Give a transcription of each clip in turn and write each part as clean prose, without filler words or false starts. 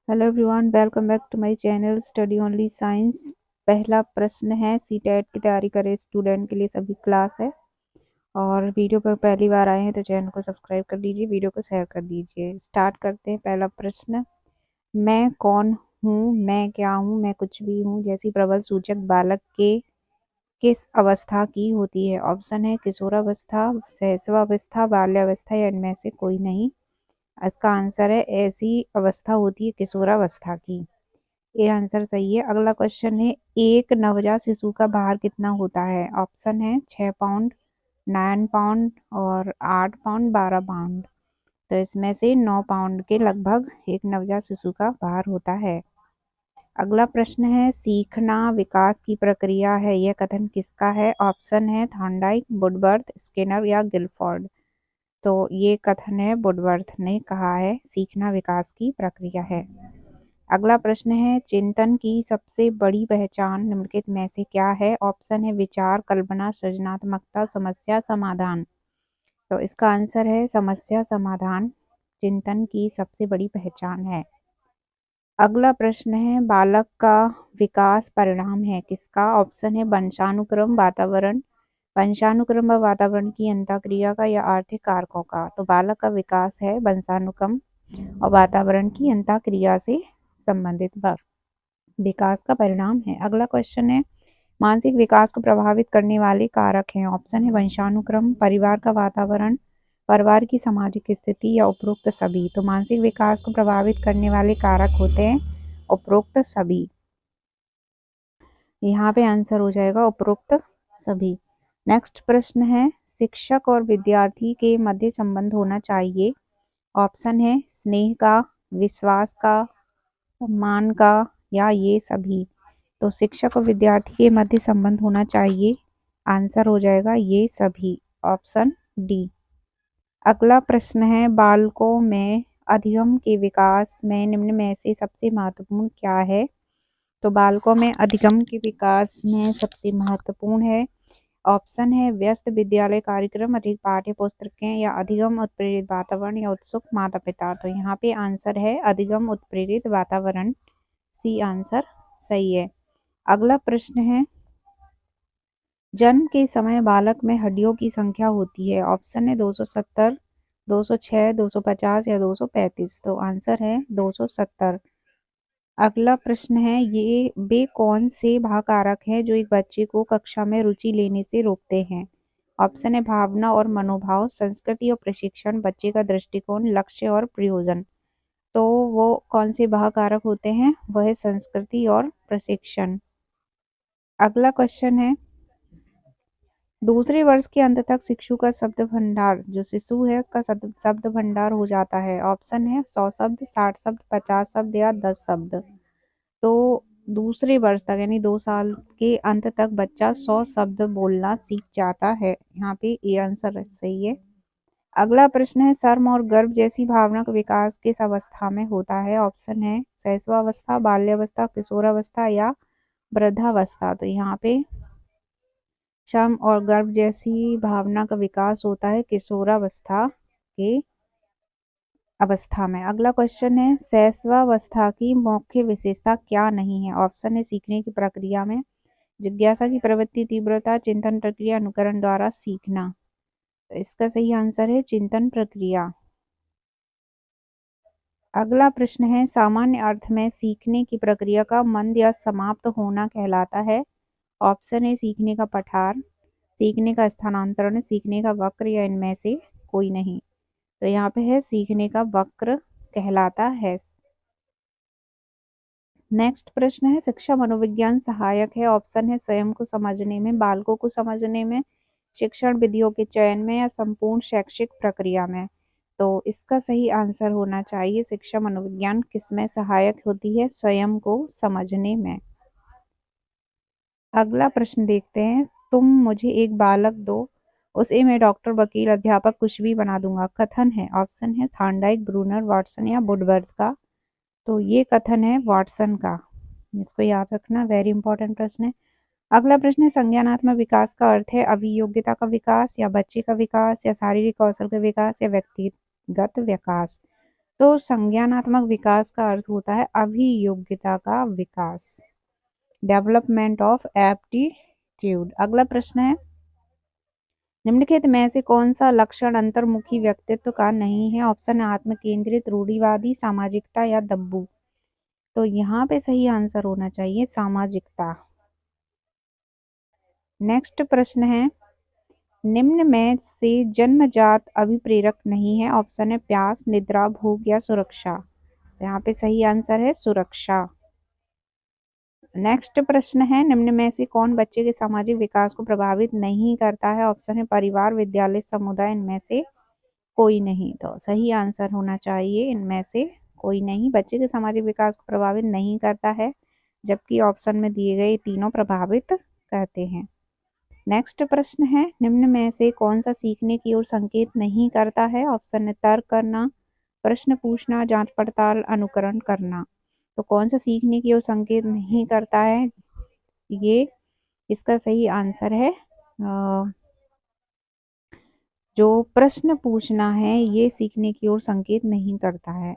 Hello everyone, welcome back to my channel study only science. पहला प्रश्न है, CTET की तैयारी करे स्टूडेंट के लिए सभी क्लास है। और वीडियो पर पहली बार आए हैं तो चैनल को सब्सक्राइब कर लीजिए, वीडियो को शेयर कर दीजिए। स्टार्ट करते हैं। पहला प्रश्न, मैं कौन हूँ, मैं क्या हूँ, मैं कुछ भी हूँ जैसी प्रबल सूचक बालक के किस अवस्था की होती है? ऑप्शन है किशोरावस्था, शैशवावस्था, बाल्यावस्था या इनमें से कोई नहीं। इसका आंसर है ऐसी अवस्था होती है किशोरावस्था की। ये आंसर सही है। अगला क्वेश्चन है, एक नवजात शिशु का भार कितना होता है? ऑप्शन है 6 पाउंड, 9 पाउंड और 8 पाउंड, 12 पाउंड। तो इसमें से 9 पाउंड के लगभग एक नवजात शिशु का भार होता है। अगला प्रश्न है, सीखना विकास की प्रक्रिया है, यह कथन किसका है? ऑप्शन है थॉर्नडाइक, वुडवर्थ, स्किनर या गिलफोर्ड। तो ये कथन है वुडवर्थ ने कहा है, सीखना विकास की प्रक्रिया है। अगला प्रश्न है, चिंतन की सबसे बड़ी पहचान निम्नलिखित में से क्या है? ऑप्शन है विचार, कल्पना, सृजनात्मकता, समस्या समाधान। तो इसका आंसर है समस्या समाधान चिंतन की सबसे बड़ी पहचान है। अगला प्रश्न है, बालक का विकास परिणाम है किसका? ऑप्शन है वंशानुक्रम, वातावरण, वंशानुक्रम व वातावरण की अंतःक्रिया का या आर्थिक कारकों का। तो बालक का विकास है वंशानुक्रम और वातावरण की अंतःक्रिया से संबंधित विकास का परिणाम है। अगला क्वेश्चन है, मानसिक विकास को प्रभावित करने वाले कारक हैं। ऑप्शन है वंशानुक्रम, परिवार का वातावरण, परिवार की सामाजिक स्थिति या उपरोक्त सभी। तो मानसिक विकास को प्रभावित करने वाले कारक होते हैं उपरोक्त सभी। यहाँ पे आंसर हो जाएगा उपरोक्त सभी। नेक्स्ट प्रश्न है, शिक्षक और विद्यार्थी के मध्य संबंध होना चाहिए। ऑप्शन है स्नेह का, विश्वास का, सम्मान का या ये सभी। तो शिक्षक और विद्यार्थी के मध्य संबंध होना चाहिए, आंसर हो जाएगा ये सभी, ऑप्शन डी। अगला प्रश्न है, बालकों में अधिगम के विकास में निम्न में से सबसे महत्वपूर्ण क्या है? तो बालकों में अधिगम के विकास में सबसे महत्वपूर्ण है, ऑप्शन है व्यस्त विद्यालय कार्यक्रम, अधिक पाठ्य पुस्तकें या अधिगम उत्प्रेरित वातावरण या उत्सुक माता पिता। तो यहाँ पे आंसर है अधिगम उत्प्रेरित वातावरण, सी आंसर सही है। अगला प्रश्न है, जन्म के समय बालक में हड्डियों की संख्या होती है। ऑप्शन है 270, 206, 250 या 235। तो आंसर है 270। अगला प्रश्न है, ये वे कौन से भावकारक हैं जो एक बच्चे को कक्षा में रुचि लेने से रोकते हैं? ऑप्शन है भावना और मनोभाव, संस्कृति और प्रशिक्षण, बच्चे का दृष्टिकोण, लक्ष्य और प्रयोजन। तो वो कौन से भावकारक होते हैं? वह है संस्कृति और प्रशिक्षण। अगला क्वेश्चन है, दूसरे वर्ष के अंत तक शिशु का शब्द भंडार, जो शिशु है उसका शब्द भंडार हो जाता है। ऑप्शन है 100 शब्द, 60 शब्द, 50 शब्द या 10 शब्द। तो दूसरे वर्ष तक यानी 2 साल के अंत तक बच्चा 100 शब्द बोलना सीख जाता है। यहाँ पे ये आंसर सही है। अगला प्रश्न है, शर्म और गर्व जैसी भावना का विकास किस अवस्था में होता है? ऑप्शन है शैशवावस्था, बाल्यावस्था, किशोरावस्था या वृद्धावस्था। तो यहाँ पे शर्म और गर्व जैसी भावना का विकास होता है किशोरावस्था के अवस्था में। अगला क्वेश्चन है, शैशवावस्था की मुख्य विशेषता क्या नहीं है? ऑप्शन है सीखने की प्रक्रिया में जिज्ञासा की प्रवृत्ति, तीव्रता, चिंतन प्रक्रिया, अनुकरण द्वारा सीखना। तो इसका सही आंसर है चिंतन प्रक्रिया। अगला प्रश्न है, सामान्य अर्थ में सीखने की प्रक्रिया का मंद या समाप्त होना कहलाता है। ऑप्शन है सीखने का पठार, सीखने का स्थानांतरण, सीखने का वक्र या इनमें से कोई नहीं। तो यहाँ पे है सीखने का वक्र कहलाता है। नेक्स्ट प्रश्न है, शिक्षा मनोविज्ञान सहायक है। ऑप्शन है स्वयं को समझने में, बालकों को समझने में, शिक्षण विधियों के चयन में या संपूर्ण शैक्षिक प्रक्रिया में। तो इसका सही आंसर होना चाहिए शिक्षा मनोविज्ञान किसमें सहायक होती है? स्वयं को समझने में। अगला प्रश्न देखते हैं, तुम मुझे एक बालक दो, उसे मैं डॉक्टर, वकील, अध्यापक कुछ भी बना दूंगा, कथन है। ऑप्शन है थॉर्नडाइक, ब्रूनर, वाटसन या वुडवर्थ का। तो ये कथन है वाटसन का, इसको याद रखना, वेरी इंपॉर्टेंट प्रश्न है। अगला प्रश्न है, संज्ञानात्मक विकास का अर्थ है अभियोग्यता का विकास या बच्चे का विकास या शारीरिक कौशल का विकास या व्यक्तिगत विकास। तो संज्ञानात्मक विकास का अर्थ होता है अभियोग्यता का विकास, डेवलपमेंट ऑफ एप्टीट्यूड। अगला प्रश्न है, निम्नलिखित में से कौन सा लक्षण अंतर्मुखी व्यक्तित्व का नहीं है? ऑप्शन है आत्म केंद्रित, रूढ़िवादी, सामाजिकता या दब्बू। तो यहाँ पे सही आंसर होना चाहिए सामाजिकता। नेक्स्ट प्रश्न है, निम्न में से जन्मजात अभिप्रेरक नहीं है? ऑप्शन है प्यास, निद्रा, भूख या सुरक्षा। यहाँ पे सही आंसर है सुरक्षा। नेक्स्ट प्रश्न है, निम्न में से कौन बच्चे के सामाजिक विकास को प्रभावित नहीं करता है? ऑप्शन है परिवार, विद्यालय, समुदाय, इनमें से कोई नहीं। तो सही आंसर होना चाहिए इनमें से कोई नहीं, बच्चे के सामाजिक विकास को प्रभावित नहीं करता है, जबकि ऑप्शन में दिए गए तीनों प्रभावित करते हैं। नेक्स्ट प्रश्न है, निम्न में से कौन सा सीखने की ओर संकेत नहीं करता है? ऑप्शन है तर्क करना, प्रश्न पूछना, जांच पड़ताल, अनुकरण करना। तो कौन सा सीखने की ओर संकेत नहीं करता है? ये इसका सही आंसर है जो प्रश्न पूछना है, ये सीखने की ओर संकेत नहीं करता है।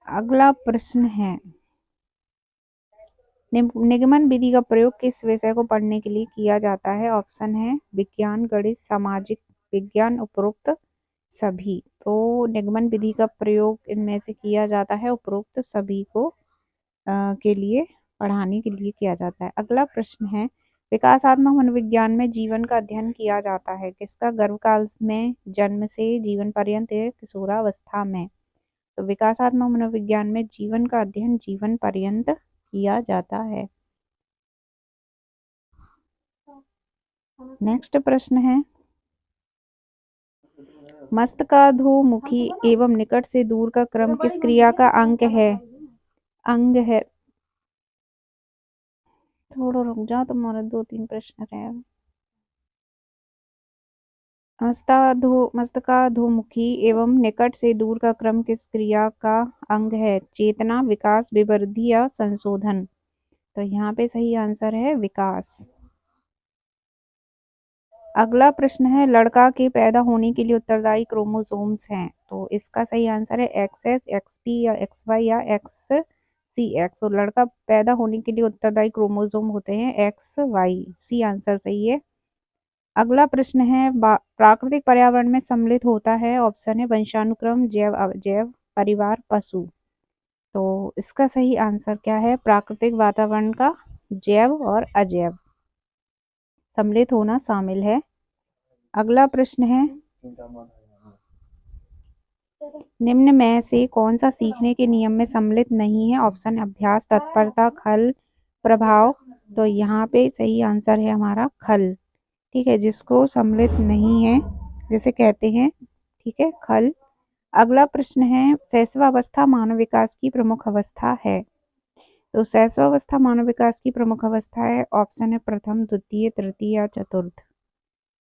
अगला प्रश्न है, निगमन विधि का प्रयोग किस विषय को पढ़ने के लिए किया जाता है? ऑप्शन है विज्ञान, गणित, सामाजिक विज्ञान, उपरोक्त सभी। तो निगमन विधि का प्रयोग इनमें से किया जाता है उपरोक्त सभी को के लिए पढ़ाने के लिए किया जाता है। अगला प्रश्न है, विकासात्मक मनोविज्ञान में जीवन का अध्ययन किया जाता है किसका? गर्भकाल में, जन्म से, जीवन पर्यंत या किशोरावस्था में। तो विकासात्मक मनोविज्ञान में जीवन का अध्ययन जीवन पर्यंत किया जाता है। नेक्स्ट प्रश्न है, मस्तकाधोमुखी एवं निकट से दूर का क्रम किस क्रिया का अंग है? थोड़ा रुक जाओ, तुम्हारे 2-3 प्रश्न रहे। मस्तकाधोमुखी एवं निकट से दूर का क्रम किस क्रिया का अंग है? चेतना, विकास, विवृद्धि या संशोधन। तो यहाँ पे सही आंसर है विकास। अगला प्रश्न है, लड़का के पैदा होने के लिए उत्तरदायी क्रोमोसोम्स हैं। तो इसका सही आंसर है XS, XP या XY या XCX। तो लड़का पैदा होने के लिए उत्तरदायी क्रोमोसोम होते हैं XY। सी आंसर सही है। अगला प्रश्न है, प्राकृतिक पर्यावरण में सम्मिलित होता है। ऑप्शन है वंशानुक्रम, जैव अजैव, परिवार, पशु। तो इसका सही आंसर क्या है? प्राकृतिक वातावरण का जैव और अजैव सम्मिलित होना शामिल है। अगला प्रश्न है, निम्न में से कौन सा सीखने के नियम में सम्मिलित नहीं है? ऑप्शन अभ्यास, तत्परता, खल, प्रभाव। तो यहाँ पे सही आंसर है हमारा खल। ठीक है, जिसको सम्मिलित नहीं है जिसे कहते हैं, ठीक है, खल। अगला प्रश्न है, शैशवावस्था मानव विकास की प्रमुख अवस्था है। तो शैशवावस्था मानव विकास की प्रमुख अवस्था है। ऑप्शन है प्रथम, द्वितीय, तृतीय या चतुर्थ।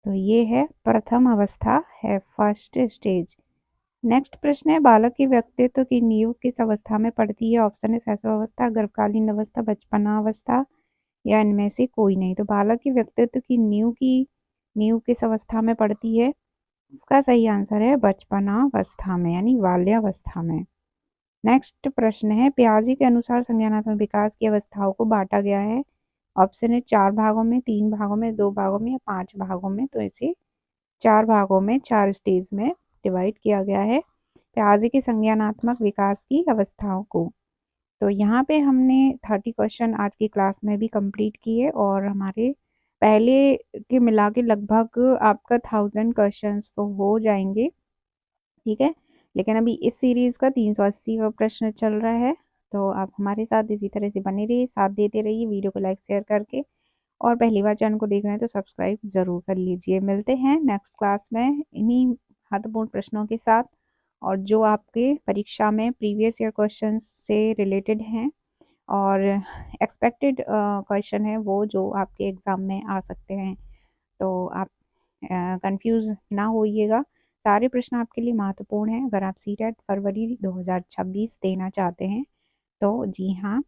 तो ये है प्रथम अवस्था है, फर्स्ट स्टेज। नेक्स्ट प्रश्न है, बालक के व्यक्तित्व की नींव किस अवस्था में पड़ती है? ऑप्शन है शैशवावस्था, गर्भकालीन अवस्था, बचपनावस्था या इनमें से कोई नहीं। तो बालक के व्यक्तित्व की नींव किस अवस्था में पड़ती है? इसका सही आंसर है बचपनावस्था में, यानी बाल्यावस्था में। नेक्स्ट प्रश्न है, पियाजे के अनुसार संज्ञानात्मक विकास की अवस्थाओं को बांटा गया है। ऑप्शन है 4 भागों में, 3 भागों में, 2 भागों में या 5 भागों में। तो इसे 4 भागों में, 4 स्टेज में डिवाइड किया गया है पियाजे के संज्ञानात्मक विकास की अवस्थाओं को। तो यहाँ पे हमने 30 क्वेश्चन आज की क्लास में भी कंप्लीट किए और हमारे पहले के मिला के लगभग आपका 1000 क्वेश्चंस तो हो जाएंगे। ठीक है, लेकिन अभी इस सीरीज का 380वां प्रश्न चल रहा है। तो आप हमारे साथ इसी तरह से बने रहिए, साथ देते रहिए, वीडियो को लाइक शेयर करके। और पहली बार चैनल को देख रहे हैं तो सब्सक्राइब जरूर कर लीजिए। मिलते हैं नेक्स्ट क्लास में इन्हीं महत्वपूर्ण प्रश्नों के साथ, और जो आपके परीक्षा में प्रीवियस ईयर क्वेश्चन से रिलेटेड हैं और एक्सपेक्टेड क्वेश्चन है वो जो आपके एग्ज़ाम में आ सकते हैं। तो आप कंफ्यूज ना होइएगा, सारे प्रश्न आपके लिए महत्वपूर्ण हैं। अगर आप सीटेट फरवरी 2026 देना चाहते हैं तो जी हाँ।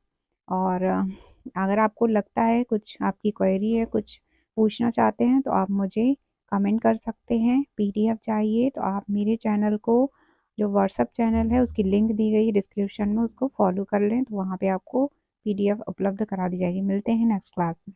और अगर आपको लगता है कुछ आपकी क्वेरी है, कुछ पूछना चाहते हैं, तो आप मुझे कमेंट कर सकते हैं। PDF चाहिए तो आप मेरे चैनल को जो व्हाट्सएप चैनल है उसकी लिंक दी गई है डिस्क्रिप्शन में, उसको फॉलो कर लें तो वहाँ पे आपको PDF उपलब्ध करा दी जाएगी। मिलते हैं नेक्स्ट क्लास में।